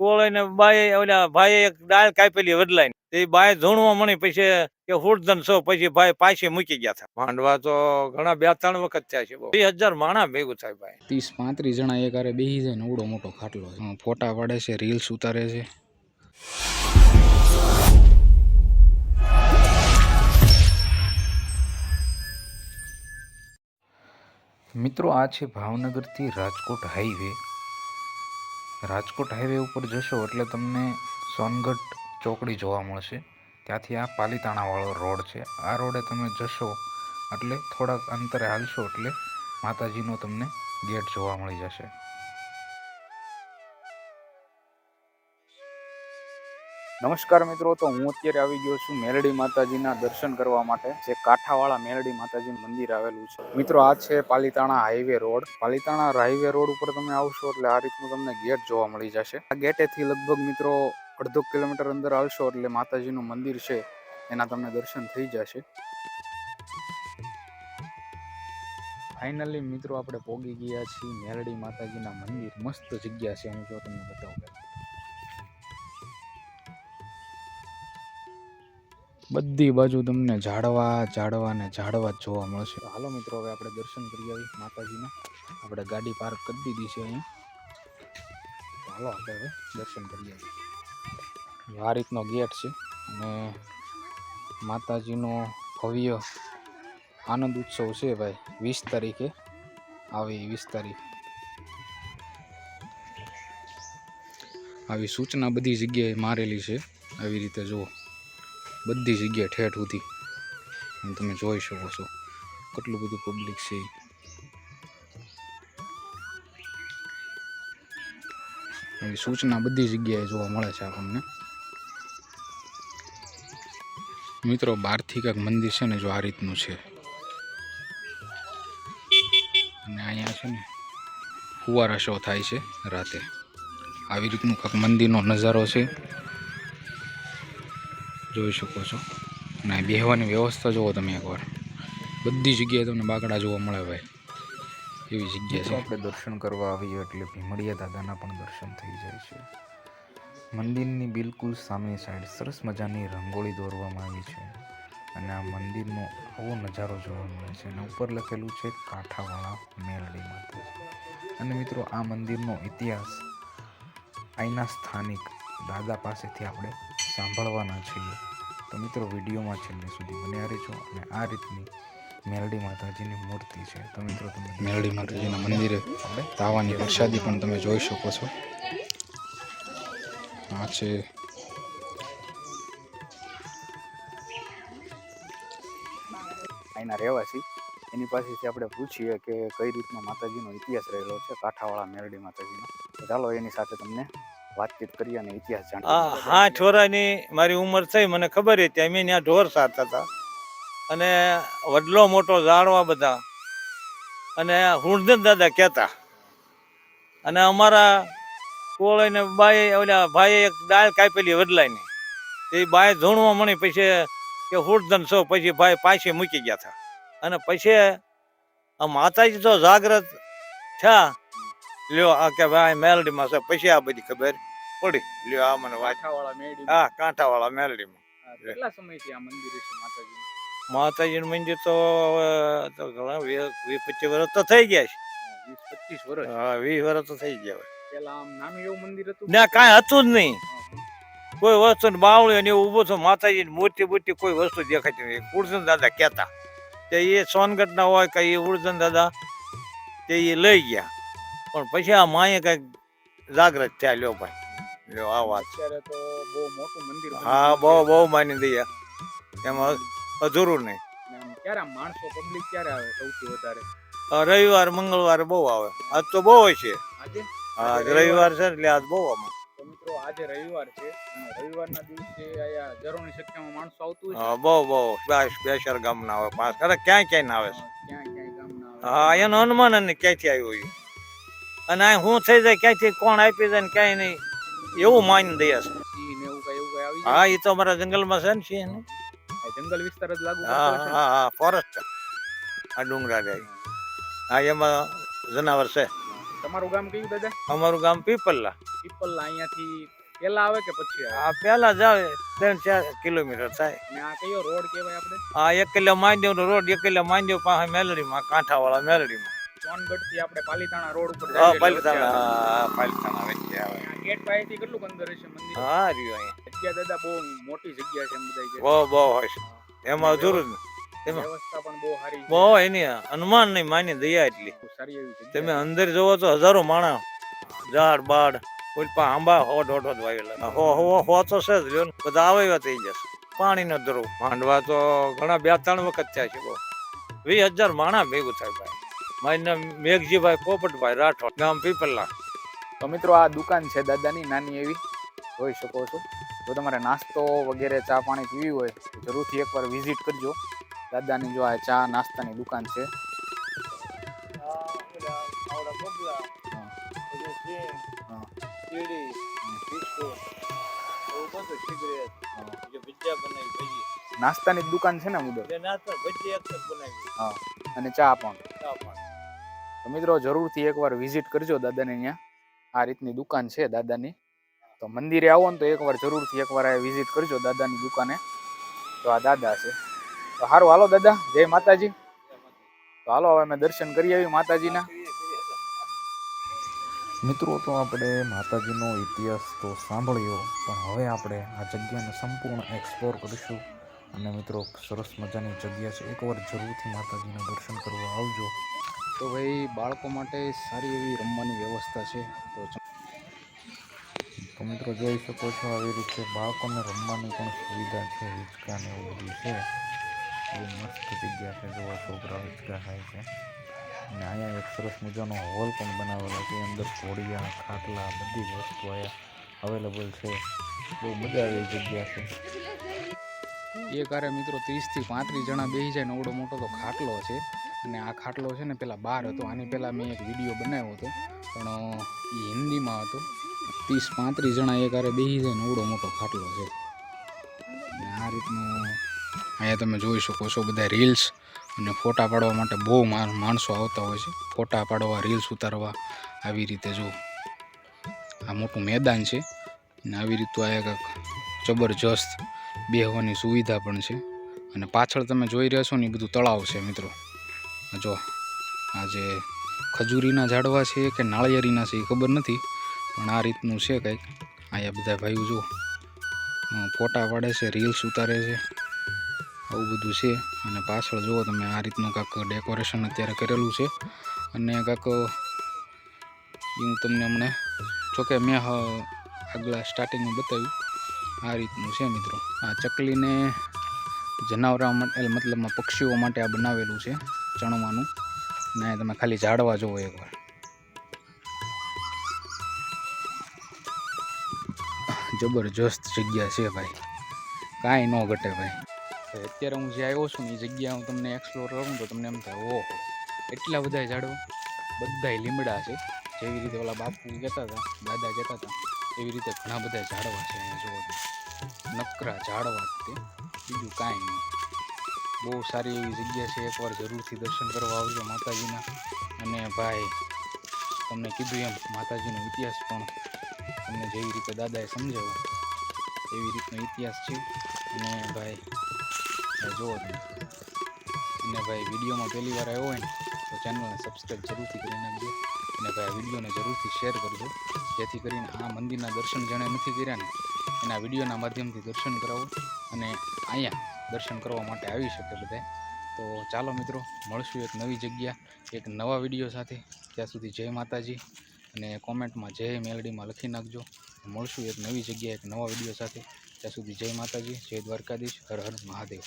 કોળે ને બાય ઓલા ભાઈ એક ડાળ કાપેલી વડલાઈ તે બાય ધૂણવા મળી પછી કે હુડધન છો પછી ભાઈ પાછી મૂકી ગયા હતા. માંડવા તો ઘણા 2-3 વખત થયા છે. 20,000 માણા ભેગું થાય ભાઈ. 30-35 જણા એક હારે બેસી જાય ને ઉડો મોટો ખાટલો ફોટા પાડે છે, રીલ્સ ઉતારે છે. મિત્રો આ છે ભાવનગરથી રાજકોટ હાઈવે. રાજકોટ હાઈવે ઉપર જશો એટલે તમને સોનગઢ ચોકડી જોવા મળશે. ત્યાંથી આ પાલીતાણાવાળો રોડ છે. આ રોડે તમે જશો એટલે થોડાક અંતરે હાલશો એટલે માતાજીનો તમને ગેટ જોવા મળી જશે. નમસ્કાર મિત્રો, તો હું અત્યારે આવી ગયો છું મેલડી માતાજીના દર્શન કરવા માટે, જે કાંઠાવાળા મેલડી માતાજીનું મંદિર આવેલું છે. મિત્રો આ છે Palitana highway road. Palitana highway road ઉપર તમે આવશો એટલે આ રીતનું તમને ગેટ જોવા મળી જશે. આ ગેટેથી લગભગ મિત્રો 1.5 કિલોમીટર અંદર આવશો એટલે માતાજીનું મંદિર છે એના તમને દર્શન થઈ જશે. ફાઇનલી મિત્રો આપણે પહોંચી ગયા છીએ મેલડી માતાજીના મંદિર. મસ્ત જગ્યા છે, હું જો તમને બતાવું. બધી બાજુ તમને ઝાડવા ને ઝાડવા જ જોવા મળશે. હાલો મિત્રો, હવે આપણે દર્શન કરી આવી માતાજીના. આપણે ગાડી પાર્ક કરી દીધી છે અહીંયા. હાલો આપણે હવે દર્શન કરી આવી. આ રીતનો ગેટ છે અને માતાજીનો ભવ્ય આનંદ ઉત્સવ છે ભાઈ. 20 તારીખે આવી 20 તારીખ આવી સૂચના બધી જગ્યાએ મારેલી છે. આવી રીતે જુઓ, બધી જગ્યાએ ઠેઠ સુધી તમે જોઈ શકો છો કેટલું બધું પબ્લિક છે. આવી સૂચના બધી જગ્યાએ જોવા મળે છે આપણને. મિત્રો બહારથી કાંઈક મંદિર છે ને જો આ રીતનું છે, અને અહીંયા છે ને ફુવારા શો થાય છે રાતે. આવી રીતનું કાંઈક મંદિરનો નજારો છે, જોઈ શકો છો. અને બેહવાની વ્યવસ્થા જુઓ તમે એકવાર. બધી જગ્યાએ તમને બાકડા જોવા મળે ભાઈ, એવી જગ્યા છે. આપણે દર્શન કરવા આવીએ એટલે ભીમડિયા દાદાના પણ દર્શન થઈ જાય છે. મંદિરની બિલકુલ સામેની સાઈડ સરસ મજાની રંગોળી દોરવામાં આવી છે અને આ મંદિરનો આવો નજારો જોવા મળે છે. અને ઉપર લખેલું છે કાંઠાવાળા મેલડી માતાજી. અને મિત્રો આ મંદિરનો ઇતિહાસ અહીંના સ્થાનિક દાદા પાસેથી આપણે સાંભળવાના છીએ. તો મિત્રો વિડીયોમાં છેલ્લે સુધી બન્યા રહેજો. અને આ રીતની મેલડી માતાજીની મૂર્તિ છે. તો મિત્રો તમે મેલડી માતાજીના મંદિરે તાવાની પ્રસાદી પણ તમે જોઈ શકો છો. આ છે અહીંના રહેવાસી, એની પાસેથી આપણે પૂછીએ કે કઈ રીતનો માતાજીનો ઇતિહાસ રહેલો છે કાંઠાવાળા મેલડી માતાજીનો. તો ચાલો એની સાથે તમને વાતચીત કરી અને ઇતિહાસ જાણીએ. હા, છોરાની મારી ઉંમર થઈ, મને ખબર હતી અમે ત્યાં ઢોર સારતા હતા અને વડલો મોટો ઝાડવા બધા અને હુણધન દાદા કહેતા. અને અમારા કોળે ને બાય ઓલા ભાઈ એક ડાળ કાપેલી વડલાઈ તે બાય ધૂણવા મળી પછી કે હુડધન છો પછી ભાઈ પાછી મૂકી ગયા હતા. અને પછી આ માતાજી તો જાગ્રત થયા, લ્યો આ કે ભાઈ મેલડીમાં છે. પછી આ બધી ખબર પડી. લ્યો આ મને હા, કાંઠાવાળા મેલડીમાં. કેટલા સમયથી આ મંદિર છે માતાજી? માતાજીનું મંદિર તો ઘણા 20-25 વર્ષ તો થઈ ગયા છે. 20-25 વર્ષ? હા, 20 વર્ષ તો થઈ ગયા. પેલા આમ નાનું એવું મંદિર હતું ના, કાંઈ હતું જ નહીં. કોઈ વસ્તુ બાવળી ને એવું ઉભું છું. માતાજીની મૂર્તિ કોઈ વસ્તુ દેખાતી નહીં. ઉડજન દાદા કહેતા કે એ સોનગઢ ના હોય કે એ ઉડજન દાદા તે એ લઈ ગયા. પણ પછી આ માએ કઈક જાગ્રત થયા. લ્યો ભાઈ, લ્યો આ વાત. અત્યારે તો બહુ મોટું મંદિર. હા, બહુ માની દઈએ, એમાં અધૂરું નહીં. ક્યારે માણસો પબ્લિક ક્યારે આવે સૌથી વધારે? રવિવાર મંગળવારે બહુ આવે. આજ તો બહુ હોય છે. આજે હા, રવિવાર છે એટલે આજ બહુ આમાં. તો મિત્રો આજે રવિવાર છે અને રવિવારના દિવસે આયા હજારોની સંખ્યામાં માણસો આવતું હોય. હા, બહુ બેસર ગામના આવે, પાંચ ક્યાંય ના આવે. ક્યાં ગામના આવે. હા, એનો અનુમાન અને ક્યાંથી આવ્યું હોય. અને આ શું થઈ જાય, ક્યાંથી કોણ આપી જાય ને ક્યાંય નહીં, એવું માની દઈએ છે. હા, એ તો અમારા જંગલમાં છે ને સિંહ. જંગલ વિસ્તાર જ લાગુ. હા, ફોરેસ્ટ. આ ડુંગરા જાય. હા, એમાં જનાવર છે. તમારું ગામ કયું દાદા? અમારું ગામ પીપલ્લા. પીપલ અહીંયાથી પેલા આવે કે પછી આવે? આ પેલા જાવ 3-4 કિલોમીટર થાય. અને આ કયો રોડ કહેવાય આપણે? આ 1 કિલો માંડ્યો રોડ 1 કિલો માંડ્યો પાસે મેલડીમાં કાંઠાવાળા મેલડીમાં. સોનગઢ થી આપણે પાલીતાણા રોડ ઉપર હા જઈએ એટલે વચ્ચે આવે. પાલિતાણા વચ્ચે આવે. આ ગેટ પાસેથી કેટલું અંદર હશે મંદિર? હા રહ્યું અહીંયા. જગ્યા દાદા બહુ મોટી જગ્યા છે એમ બધા કે. બહુ હોય છે એમાં જરૂર એમાં વ્યવસ્થા પણ બહુ સારી છે. બહુ એની હનુમાન ની માની દયા એટલી. બહુ સારી એવી જગ્યા તમે અંદર જોવો તો હજારો માણસ ઝાડ બાડ કોઈ પણ આંબા હોટ જ વાવેલા હો તો છે જ લ્યો ને. બધા આવે એવા થઈ જશે. પાણીનો ધરો માંડવા તો ઘણા 2-3 વખત થયા છે. બહુ 20,000 માણસ ભેગું થાય ભાઈ. મારું નામ મેઘજીભાઈ પોપટભાઈ રાઠોડ, ગામ પીપલા. તો મિત્રો આ દુકાન છે દાદાની નાની એવી, જોઈ શકો છો. જો તમારે નાસ્તો વગેરે ચા પાણી પીવી હોય તો જરૂરથી એકવાર વિઝિટ કરજો દાદાની. જો આ ચા નાસ્તાની દુકાન છે. નાસ્તાની જ દુકાન છે ને મુદત? હા, અને ચા પણ. તો મિત્રો જરૂરથી એકવાર વિઝિટ કરજો દાદાને. અહીંયા આ રીતની દુકાન છે દાદાની. તો મંદિરે આવો ને તો એકવાર જરૂરથી એકવાર આ વિઝિટ કરજો દાદાની દુકાને. તો આ દાદા છે. તો સારું, હાલો દાદા, જય માતાજી. તો હાલો હવે અમે દર્શન કરી આવી માતાજીના. મિત્રો તો આપણે માતાજીનો ઇતિહાસ તો સાંભળ્યો, પણ હવે આપણે આ જગ્યાને સંપૂર્ણ એક્સપ્લોર કરીશું. અને મિત્રો સરસ મજાની જગ્યા છે, એકવાર જરૂરથી માતાજીના દર્શન કરવા આવજો. તો ભાઈ બાળકો માટે સારી એવી રમવાની વ્યવસ્થા છે. તો મિત્રો જોઈ શકો છો આવી રીતે બાળકોને રમવાની પણ સુવિધા છે. હિંચકા ને એવું બધું છે. બહુ મસ્ત જગ્યા છે. જોવા છોકરા હિંચકા ખાય છે. અને અહીંયા એક સરસ મજાનો હોલ પણ બનાવેલો છે. અંદર ઘોડિયા, ખાટલા, બધી જ વસ્તુ અહીંયા અવેલેબલ છે. બહુ મજા આવે એવી જગ્યા છે. એ કારે મિત્રો 30 થી 35 જણા બેસી જાય ને એવડો મોટો તો ખાટલો છે. અને આ ખાટલો છે ને પેલા બહાર હતો. આની પહેલાં મેં એક વિડીયો બનાવ્યો હતો, પણ એ હિન્દીમાં હતો. 30-35 જણા એક હારે બેસી જાય ને એવડો મોટો ખાટલો છે. અને આ રીતનું અહીંયા તમે જોઈ શકો છો. બધા રીલ્સ અને ફોટા પાડવા માટે બહુ માણસો આવતા હોય છે. ફોટા પાડવા, રીલ્સ ઉતારવા. આવી રીતે જો આ મોટું મેદાન છે. અને આવી રીતું આ એક જબરજસ્ત બેહવાની સુવિધા પણ છે. અને પાછળ તમે જોઈ રહ્યા છો ને એ બધું તળાવ છે મિત્રો. જો આ જે ખજૂરીના ઝાડવા છે કે નાળિયેરીના છે એ ખબર નથી, પણ આ રીતનું છે કંઈક. અહીંયા બધા ભાઈઓ જો ફોટા પાડે છે, રીલ્સ ઉતારે છે, આવું બધું છે. અને પાછળ જુઓ તમે આ રીતનું કાંક ડેકોરેશન અત્યારે કરેલું છે. અને કાંક હું તમને હમણાં જોકે મેં આગલા સ્ટાર્ટિંગમાં બતાવ્યું આ રીતનું છે મિત્રો. આ ચકલીને જનાવરા માટે મતલબમાં પક્ષીઓ માટે આ બનાવેલું છે ચણવાનું. ને તમે ખાલી ઝાડવા જોવો એકવાર. જબરજસ્ત જગ્યા છે ભાઈ, કાંઈ ન ઘટે ભાઈ. અત્યારે હું જે આવ્યો છું ને એ જગ્યા હું તમને એક્સપ્લોર કરું તો તમને એમ થાય ઓહો એટલા બધા ઝાડવા, બધાય લીમડા છે. જેવી રીતે ઓલા બાપુ કહેતા હતા, દાદા કહેતા હતા, એવી રીતે ઘણા બધા ઝાડવા છે અહીંયા જોવો. નકરા ઝાડવા તે, બીજું કાંઈ નહીં. બહુ સારી એવી જગ્યા છે. એકવાર જરૂરથી દર્શન કરવા આવજો માતાજીના. અને ભાઈ તમને કીધું એમ માતાજીનો ઇતિહાસ પણ તમને જેવી રીતે દાદાએ સમજાવ્યો એવી રીતનો ઇતિહાસ છે. અને ભાઈ જુઓ તમે. અને ભાઈ વિડીયોમાં પહેલી વાર આવ્યો હોય ને તો ચેનલને સબસ્ક્રાઈબ જરૂરથી કરી નાખજો. અને ભાઈ આ વિડીયોને જરૂરથી શેર કરજો, જેથી કરીને આ મંદિરના દર્શન જેણે નથી કર્યા ને એના વિડીયોના માધ્યમથી દર્શન કરાવો અને અહીંયા દર્શન કરવા માટે આવી શકે બધા. તો ચાલો મિત્રો, મળશું એક નવી જગ્યા એક નવા વિડીયો સાથે. ત્યાં સુધી જય માતાજી. અને કોમેન્ટમાં જય મેલડીમાં લખી નાખજો. મળશું એક નવી જગ્યા એક નવા વિડીયો સાથે. ત્યાં સુધી જય માતાજી, જય દ્વારકાધીશ, હર હર મહાદેવ.